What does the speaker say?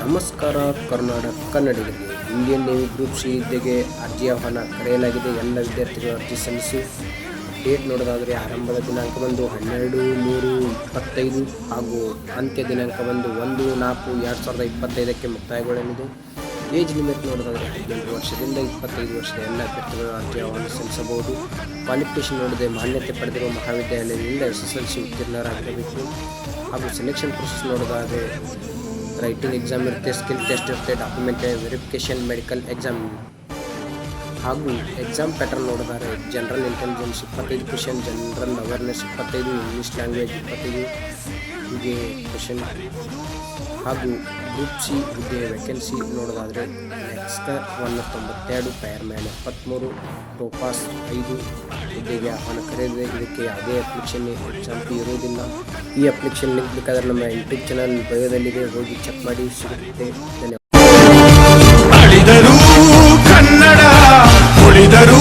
ನಮಸ್ಕಾರ ಕನ್ನಡಿಗರಿಗೆ. Indian navy group C ಹುದ್ದೆಗೆ ಅರ್ಜಿ ಆಹ್ವಾನ ಕರೆಯಲಾಗಿದೆ. ಎಲ್ಲ ವಿದ್ಯಾರ್ಥಿಗಳು ಅರ್ಜಿ ಸಲ್ಲಿಸಿ. ಡೇಟ್ ನೋಡೋದಾದರೆ ಆರಂಭದ ದಿನಾಂಕ ಬಂದು 12/3/25 ಹಾಗೂ ಅಂತ್ಯ ದಿನಾಂಕ ಬಂದು 1/4/2025 ಮುಕ್ತಾಯಗೊಳ್ಳಲಿದೆ. ಏಜ್ ಲಿಮಿಟ್ ನೋಡೋದಾದರೆ 18 ವರ್ಷದಿಂದ 25 ವರ್ಷದ ಎಲ್ಲ ಅಭ್ಯರ್ಥಿಗಳು ಅರ್ಜಿ ಆಹ್ವಾನ ಸಲ್ಲಿಸಬಹುದು. ಕ್ವಾಲಿಫಿಕೇಷನ್ ನೋಡಿದೆ ಮಾನ್ಯತೆ ಪಡೆದಿರುವ ಮಹಾವಿದ್ಯಾಲಯದಿಂದ SSLC ಉತ್ತೀರ್ಣರಾಗಿರಬೇಕು. ಹಾಗೂ ಸೆಲೆಕ್ಷನ್ ಪ್ರೊಸೆಸ್ ನೋಡೋದಾದರೆ ರೈಟಿಂಗ್ ಎಕ್ಸಾಮ್ ಇರುತ್ತೆ, ಸ್ಕಿಲ್ ಟೆಸ್ಟ್ ಇರುತ್ತೆ, ಡಾಕ್ಯುಮೆಂಟ್ ವೆರಿಫಿಕೇಷನ್, ಮೆಡಿಕಲ್ ಎಕ್ಸಾಮ್. ಹಾಗೂ ಎಕ್ಸಾಮ್ ಪ್ಯಾಟರ್ನ್ ನೋಡಿದರೆ general intelligence 25 question, general awareness 25, English language 25 ಹೀಗೆ ಕ್ವೆಶನ್. ಹಾಗೂ ಗ್ರೂಪ್ ಸಿ ಹುದ್ದೆ ವೇಕೆನ್ಸಿ ನೋಡೋದಾದರೆ ಎಕ್ಸ್ಕರ್ 192, ಫೈರ್ಮ್ಯಾನ್ 73, ಟೋಪಾಸ್ 5 ಹುದ್ದೆಗೆ ಆಹ್ವಾನ ಕರೆದಿದೆ. ಇದಕ್ಕೆ ಯಾವುದೇ ಅಪ್ಲಿಕೇಶನ್ ಎಕ್ಸಾಮ್ ಫೀ ಇರುವುದಿಲ್ಲ. ಈ ಅಪ್ಲಿಕೇಶನ್ ಲಿಂಕ್ ಬೇಕಾದರೆ ನಮ್ಮ ಯೂಟ್ಯೂಬ್ ಚಾನಲ್ ಬಯೋದಲ್ಲಿದೆ, ಹೋಗಿ ಚೆಕ್ ಮಾಡಿ, ಸಿಗುತ್ತೆ. ಧನ್ಯವಾದ. ಕನ್ನಡ ಉಳಿದರು